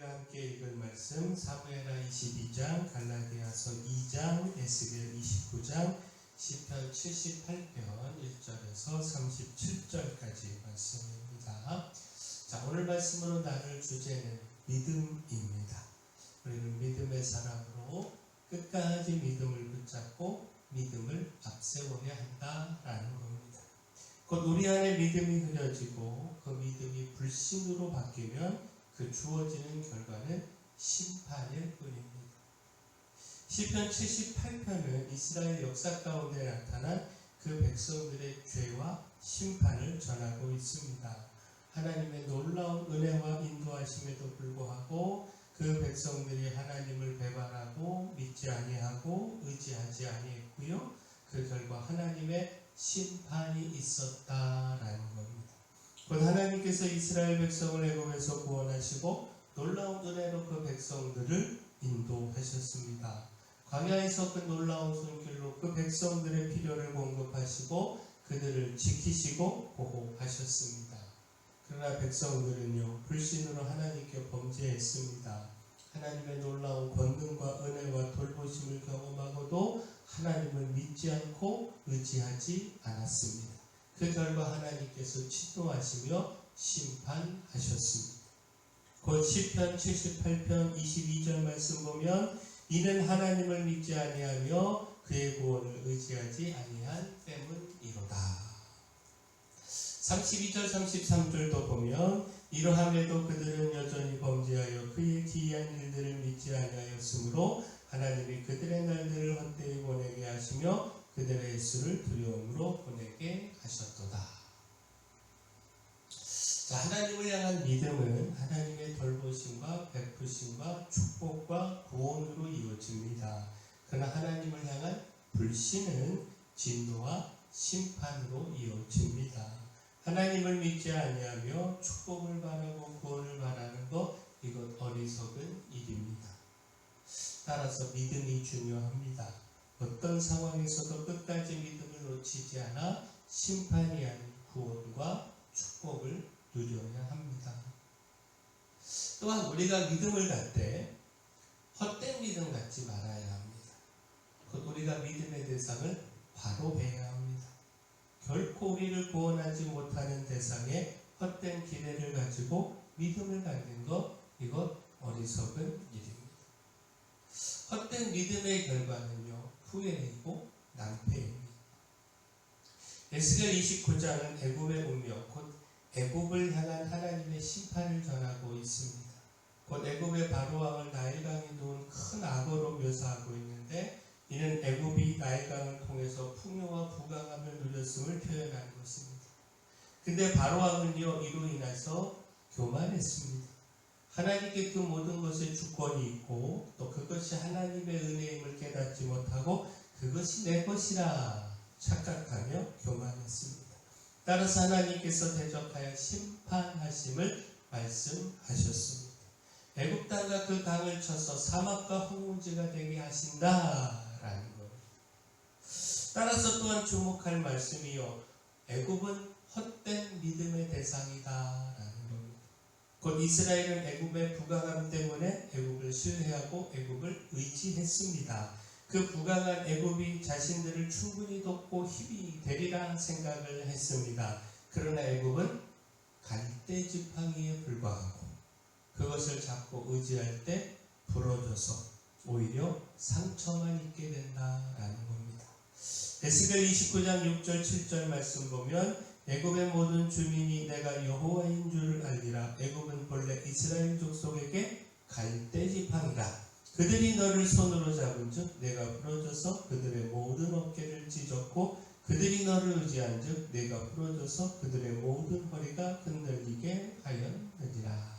우리가 함께 읽을 말씀 사무엘하 22장, 갈라디아서 2장, 에스겔 29장, 시편 78편 1절에서 37절까지 말씀입니다. 자, 오늘 말씀으로 나눌 주제는 믿음입니다. 우리는 믿음의 사람으로 끝까지 믿음을 붙잡고 믿음을 앞세워야 한다라는 겁니다. 곧 우리 안에 믿음이 흐려지고 그 믿음이 불신으로 바뀌면 그 주어지는 결과는 심판일 뿐입니다. 시편 78편은 이스라엘 역사 가운데 나타난 그 백성들의 죄와 심판을 전하고 있습니다. 하나님의 놀라운 은혜와 인도하심에도 불구하고 그 백성들이 하나님을 배반하고 믿지 아니하고 의지하지 아니했고요. 그 결과 하나님의 심판이 있었다라는 겁니다. 곧 하나님께서 이스라엘 백성을 애굽에서 구원하시고 놀라운 은혜로 그 백성들을 인도하셨습니다. 광야에서 그 놀라운 손길로 그 백성들의 필요를 공급하시고 그들을 지키시고 보호하셨습니다. 그러나 백성들은요, 불신으로 하나님께 범죄했습니다. 하나님의 놀라운 권능과 은혜와 돌보심을 경험하고도 하나님을 믿지 않고 의지하지 않았습니다. 그 결과 하나님께서 진노하시며 심판하셨습니다. 곧 시편 78편 22절 말씀 보면 이는 하나님을 믿지 아니하며 그의 구원을 의지하지 아니한 때문이로다. 32절 33절도 보면 이러함에도 그들은 여전히 범죄하여 그의 기이한 일들을 믿지 아니하였으므로 하나님이 그들의 날들을 헛되이 보내게 하시며 그들의 횟수를 두려움으로 보내게 하셨도다. 자, 하나님을 향한 믿음은 하나님의 돌보심과 베푸심과 축복과 구원으로 이루어집니다. 그러나 하나님을 향한 불신은 진노와 심판으로 이루어집니다. 하나님을 믿지 아니하며 축복을 바라고 구원을 바라는 것, 이것 어리석은 일입니다. 따라서 믿음이 중요합니다. 어떤 상황에서도 끝까지 믿음을 놓치지 않아 심판이 아닌 구원과 축복을 누려야 합니다. 또한 우리가 믿음을 갖을 때 헛된 믿음 갖지 말아야 합니다. 곧 우리가 믿음의 대상을 바로 해야 합니다. 결코 우리를 구원하지 못하는 대상에 헛된 기대를 가지고 믿음을 갖는 것, 이것 어리석은 일입니다. 헛된 믿음의 결과는요, 후회이고 낭패입니다. 에스겔 29장은 애굽의 운명, 곧 애굽을 향한 하나님의 심판을 전하고 있습니다. 곧 애굽의 바로왕을 나일강에 놓은 큰 악어로 묘사하고 있는데 이는 애굽이 나일강을 통해서 풍요와 부강함을 누렸음을 표현한 것입니다. 근데 바로왕은요, 이로 인해서 교만했습니다. 하나님께 그 모든 것에 주권이 있고 또 그것이 하나님의 은혜임을 깨닫지 못하고 그것이 내 것이라 착각하며 교만했습니다. 따라서 하나님께서 대적하여 심판하심을 말씀하셨습니다. 애굽 땅과 그 강을 쳐서 사막과 황무지가 되게 하신다라는 것. 따라서 또한 주목할 말씀이요, 애굽은 헛된 믿음의 대상이다라는 겁니다. 곧 이스라엘은 애굽의 부강함 때문에 애굽을 신뢰하고 애굽을 의지했습니다. 그 부강한 애굽이 자신들을 충분히 돕고 힘이 되리라 생각을 했습니다. 그러나 애굽은 갈대 지팡이에 불과하고 그것을 잡고 의지할 때 부러져서 오히려 상처만 입게 된다라는 겁니다. 에스겔 29장 6절 7절 말씀 보면 애굽의 모든 주민이 내가 여호와인 줄을 알리라. 애굽은 본래 이스라엘 족속에게 갈대 지팡이라. 그들이 너를 손으로 잡은 즉 내가 부러져서 그들의 모든 어깨를 찢었고 그들이 너를 의지한 즉 내가 부러져서 그들의 모든 허리가 흔들리게 하였느니라.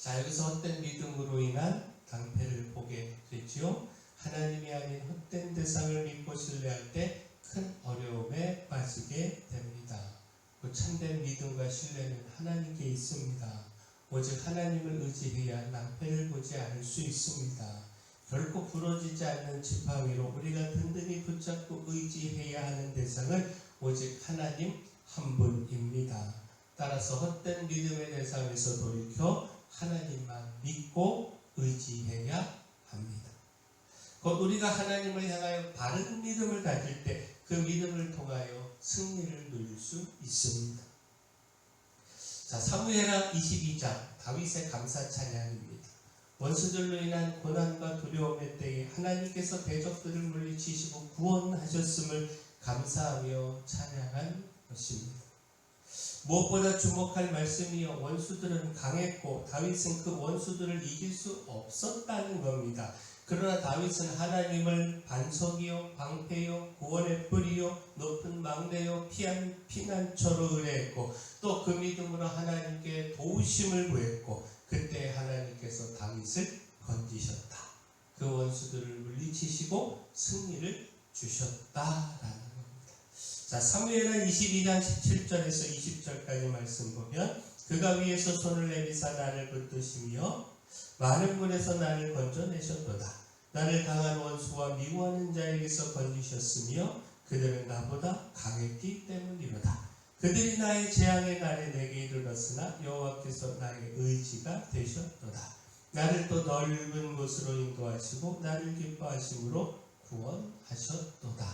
자, 여기서 헛된 믿음으로 인한 낭패를 보게 되지요. 하나님이 아닌 헛된 대상을 믿고 신뢰할 때 큰 어려움에 빠지게 됩니다. 그 참된 믿음과 신뢰는 하나님께 있습니다. 오직 하나님을 의지해야 낭패를 보지 않을 수 있습니다. 결코 부러지지 않는 지팡이로 우리가 든든히 붙잡고 의지해야 하는 대상은 오직 하나님 한 분입니다. 따라서 헛된 믿음의 대상에서 돌이켜 하나님만 믿고 의지해야 합니다. 곧 우리가 하나님을 향하여 바른 믿음을 가질 때 그 믿음을 통하여 승리를 누릴 수 있습니다. 자, 사무엘하 22장 다윗의 감사 찬양입니다. 원수들로 인한 고난과 두려움의 때에 하나님께서 대적들을 물리치시고 구원하셨음을 감사하며 찬양한 것입니다. 무엇보다 주목할 말씀이요, 원수들은 강했고 다윗은 그 원수들을 이길 수 없었다는 겁니다. 그러나 다윗은 하나님을 반석이요 방패요 구원의 뿌리요 높은 망대요 피난처로 의뢰했고 또 그 믿음으로 하나님께 도우심을 구했고 그때 하나님께서 다윗을 건지셨다. 그 원수들을 물리치시고 승리를 주셨다라는 겁니다. 자, 사무엘하 22장 17절에서 20절까지 말씀 보면 그가 위에서 손을 내미사 나를 붙드시며 많은 물에서 나를 건져내셨도다. 나를 강한 원수와 미워하는 자에게서 건지셨으며 그들은 나보다 강했기 때문이로다. 그들이 나의 재앙의 날에 내게 이르렀으나 여호와께서 나의 의지가 되셨도다. 나를 또 넓은 곳으로 인도하시고 나를 기뻐하심으로 구원하셨도다.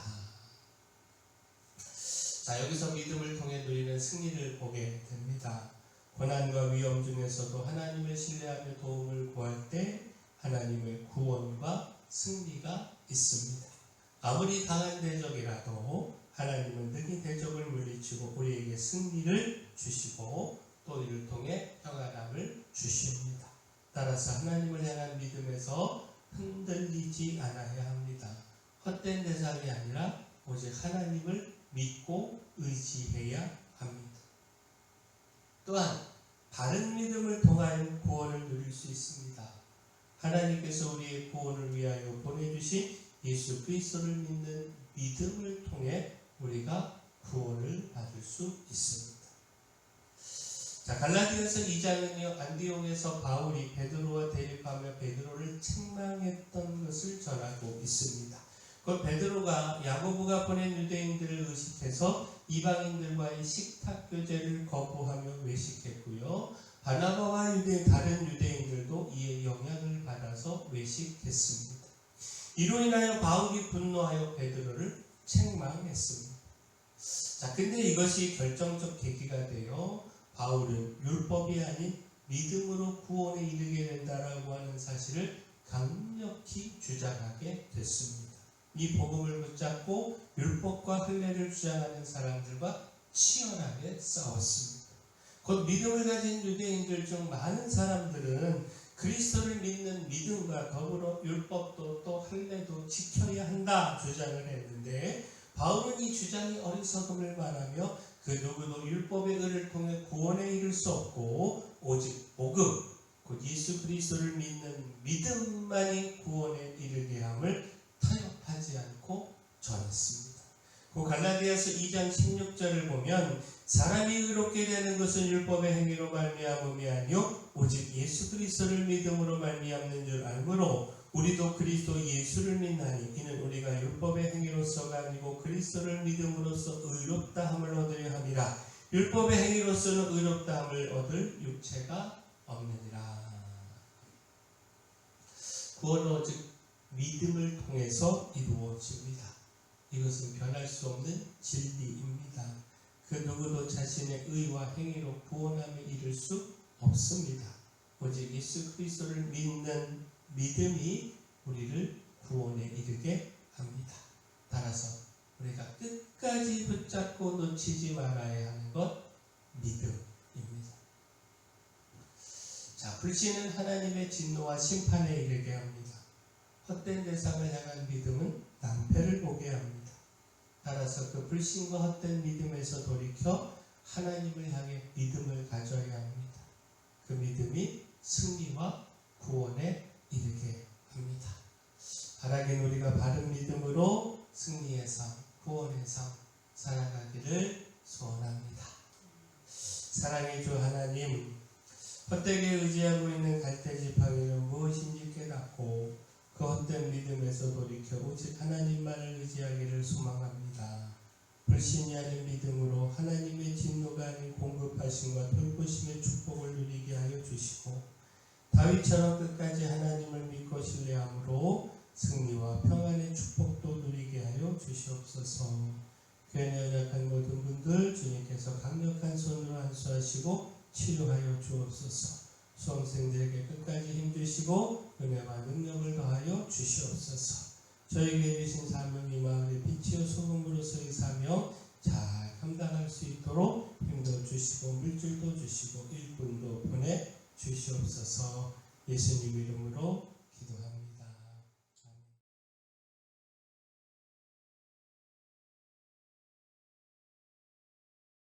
자, 여기서 믿음을 통해 누리는 승리를 보게 됩니다. 고난과 위험 중에서도 하나님을 신뢰하며 도움을 구할 때 하나님의 구원과 승리가 있습니다. 아무리 강한 대적이라도 하나님은 능히 대적을 물리치고 우리에게 승리를 주시고 또 이를 통해 평안함을 주십니다. 따라서 하나님을 향한 믿음에서 흔들리지 않아야 합니다. 헛된 대상이 아니라 오직 하나님을 믿고 의지해야 합니다. 또한 바른 믿음을 통하여 구원을 누릴 수 있습니다. 하나님께서 우리의 구원을 위하여 보내주신 예수 그리스도를 믿는 믿음을 통해 우리가 구원을 받을 수 있습니다. 자, 갈라디아서 2장은요, 안디옥에서 바울이 베드로와 대립하며 베드로를 책망했던 것을 전하고 있습니다. 그 베드로가 야고보가 보낸 유대인들을 의식해서 이방인들과의 식탁 교제를 거부하며 외식했고요. 바나바와 다른 유대인들도 이에 영향을 받아서 외식했습니다. 이로 인하여 바울이 분노하여 베드로를 책망했습니다. 자, 근데 이것이 결정적 계기가 되어 바울은 율법이 아닌 믿음으로 구원에 이르게 된다라고 하는 사실을 강력히 주장하게 됐습니다. 이 복음을 붙잡고 율법과 할례를 주장하는 사람들과 치열하게 싸웠습니다. 곧 믿음을 가진 유대인들 중 많은 사람들은 그리스도를 믿는 믿음과 더불어 율법도 또 할례도 지켜야 한다 주장을 했는데 바울은 이 주장이 어리석음을 말하며 그 누구도 율법의 의를 통해 구원에 이를 수 없고 오직 복음 곧 예수 그리스도를 믿는 믿음만이 구원에 이르게 함을 타협하지 않고 전했습니다. 그 갈라디아서 2장 16절을 보면 사람이 의롭게 되는 것은 율법의 행위로 말미암음이 아니요 오직 예수 그리스도를 믿음으로 말미암는 줄 알므로 우리도 그리스도 예수를 믿나니 이는 우리가 율법의 행위로서가 아니고 그리스도를 믿음으로써 의롭다함을 얻으려 함이라. 율법의 행위로서는 의롭다함을 얻을 육체가 없느니라. 구원은 오직 믿음을 통해서 이루어집니다. 이것은 변할 수 없는 진리입니다. 그 누구도 자신의 의와 행위로 구원함에 이를 수 없습니다. 오직 예수 그리스도를 믿는 믿음이 우리를 구원에 이르게 합니다. 따라서 우리가 끝까지 붙잡고 놓치지 말아야 하는 것 믿음입니다. 자, 불신은 하나님의 진노와 심판에 이르게 합니다. 헛된 대상을 향한 믿음은 낭패를 보게 합니다. 따라서 그 불신과 헛된 믿음에서 돌이켜 하나님을 향해 믿음을 가져야 합니다. 그 믿음이 승리와 구원에 이르게 합니다. 바라긴 우리가 바른 믿음으로 승리의 삶, 구원의 삶 살아가기를 소원합니다. 사랑의 주 하나님, 헛되게 의지하고 있는 갈대지팡이는 무엇인지 깨닫고 그 헛된 믿음에서 돌이켜 오직 하나님만을 의지하기를 소망합니다. 불신이 아닌 믿음으로 하나님의 진노가 아닌 공급하심과 돌보심의 축복을 누리게 하여 주시고 다윗처럼 끝까지 하나님을 믿고 신뢰함으로 승리와 평안의 축복도 누리게 하여 주시옵소서. 교회 연약한 모든 분들 주님께서 강력한 손으로 안수하시고 치료하여 주옵소서. 수험생들에게 끝까지 힘주시고 은혜와 능력을 더하여 주시옵소서. 저에게 주신 사명 이 마을의 빛이요 소금으로서의 사명 잘 감당할 수 있도록 힘도 주시고 물질도 주시고 일꾼도 보내 주시옵소서. 예수님 이름으로 기도합니다.